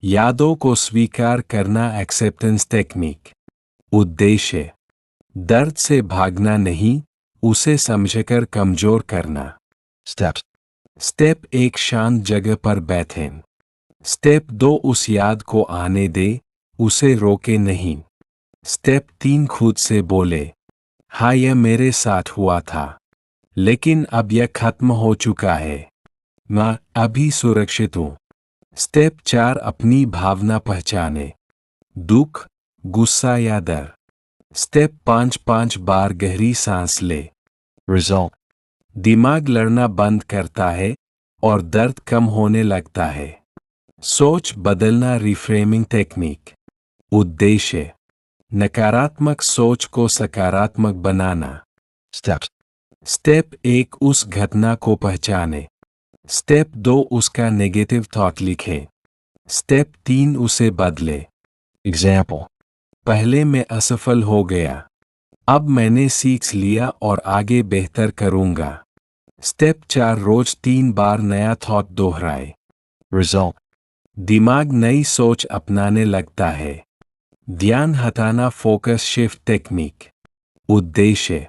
यादों को स्वीकार करना एक्सेप्टेंस टेक्निक। उद्देश्य दर्द से भागना नहीं, उसे समझकर कमजोर करना। Steps. स्टेप 1 शांत जगह पर बैठें। स्टेप 2 उस याद को आने दे, उसे रोके नहीं। स्टेप 3 खुद से बोले, हाँ यह मेरे साथ हुआ था, लेकिन अब यह खत्म हो चुका है, मैं अभी सुरक्षित हूँ। स्टेप 4 अपनी भावना पहचाने, दुख, गुस्सा या डर। स्टेप 5 5 बार गहरी सांस ले। Result. दिमाग लड़ना बंद करता है और दर्द कम होने लगता है। सोच बदलना रिफ्रेमिंग टेक्निक। उद्देश्य नकारात्मक सोच को सकारात्मक बनाना। Steps. स्टेप 1 उस घटना को पहचाने। स्टेप 2 उसका नेगेटिव थॉट लिखे। स्टेप 3 उसे बदले। Example. पहले मैं असफल हो गया, अब मैंने सीख लिया और आगे बेहतर करूंगा। स्टेप 4 रोज 3 बार नया थॉट दोहराए। Result. दिमाग नई सोच अपनाने लगता है। ध्यान हटाना फोकस शिफ्ट टेक्निक। उद्देश्य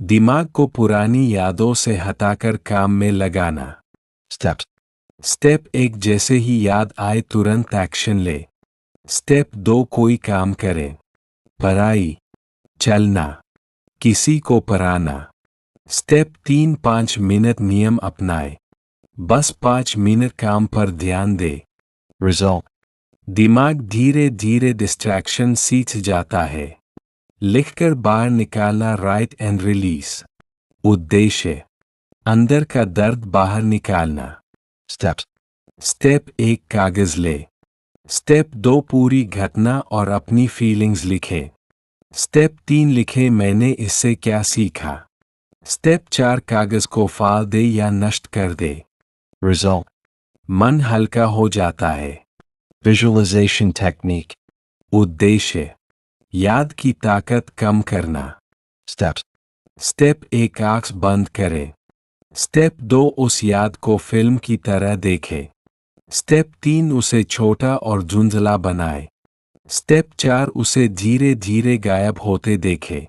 दिमाग को पुरानी यादों से हटाकर काम में लगाना। Steps. स्टेप 1 जैसे ही याद आए तुरंत एक्शन ले। स्टेप 2 कोई काम करें, पढ़ाई, चलना, किसी को पढ़ाना। स्टेप 3 5 मिनट नियम अपनाए, बस 5 मिनट काम पर ध्यान दे। Result. दिमाग धीरे धीरे डिस्ट्रैक्शन सीख जाता है। लिखकर बाहर निकालना राइट एंड रिलीज। उद्देश्य अंदर का दर्द बाहर निकालना। Steps. स्टेप 1 कागज ले। स्टेप 2 पूरी घटना और अपनी फीलिंग्स लिखे। स्टेप 3 लिखे मैंने इससे क्या सीखा। स्टेप 4 कागज को फाड़ दे या नष्ट कर दे। Result. मन हल्का हो जाता है। Visualization technique. उद्देश्य याद की ताकत कम करना। Steps. स्टेप 1 आंख बंद करें। स्टेप 2 उस याद को फिल्म की तरह देखे। स्टेप 3 उसे छोटा और धुंधला बनाए। स्टेप 4 उसे धीरे धीरे गायब होते देखे।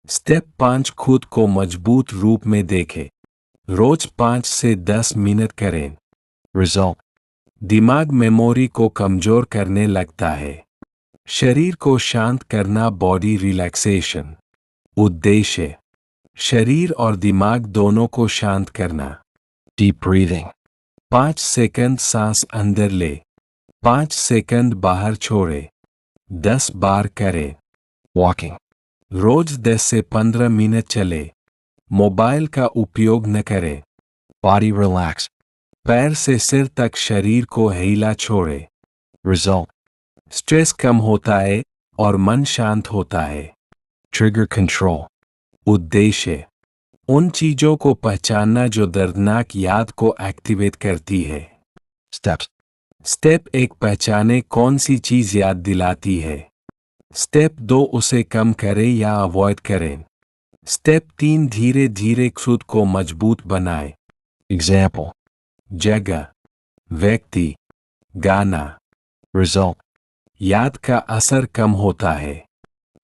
स्टेप 5 खुद को मजबूत रूप में देखे। रोज 5 से 10 मिनट करें। Result. दिमाग मेमोरी को कमजोर करने लगता है। शरीर को शांत करना बॉडी रिलैक्सेशन। उद्देश्य शरीर और दिमाग दोनों को शांत करना। Deep breathing. 5 सेकंड सांस अंदर ले, 5 सेकंड बाहर छोड़े, 10 बार करें। Walking. रोज 10 से 15 मिनट चले। मोबाइल का उपयोग न करें। Body relax. पैर से सिर तक शरीर को हिला छोड़े। Result. स्ट्रेस कम होता है और मन शांत होता है। Trigger control. उद्देश्य उन चीजों को पहचानना जो दर्दनाक याद को एक्टिवेट करती है। Steps. स्टेप 1 पहचाने कौन सी चीज याद दिलाती है। स्टेप 2 उसे कम करें या अवॉइड करें। स्टेप 3 धीरे धीरे खुद को मजबूत बनाए। Example. जगह, व्यक्ति, गाना। Result. याद का असर कम होता है।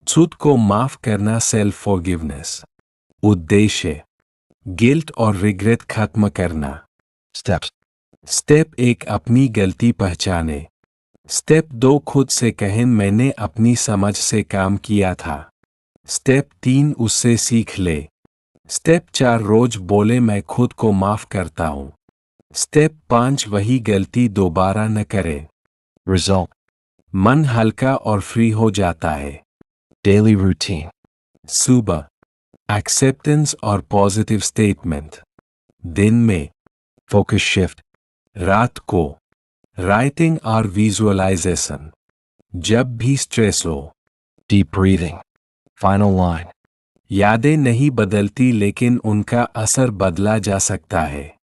खुद को माफ करना सेल्फ फॉरगिवनेस। उद्देश्य गिल्ट और रिग्रेट खत्म करना। Steps. स्टेप 1 अपनी गलती पहचाने। स्टेप 2 खुद से कहें मैंने अपनी समझ से काम किया था। स्टेप 3 उससे सीख ले। स्टेप 4 रोज बोले मैं खुद को माफ करता हूँ। स्टेप 5 वही गलती दोबारा न करें। Result. मन हल्का और फ्री हो जाता है। Daily routine. सुबह एक्सेप्टेंस और पॉजिटिव स्टेटमेंट। दिन में Focus shift. रात को राइटिंग और विजुअलाइजेशन। जब भी स्ट्रेस हो Deep breathing. Final line. यादें नहीं बदलती लेकिन उनका असर बदला जा सकता है।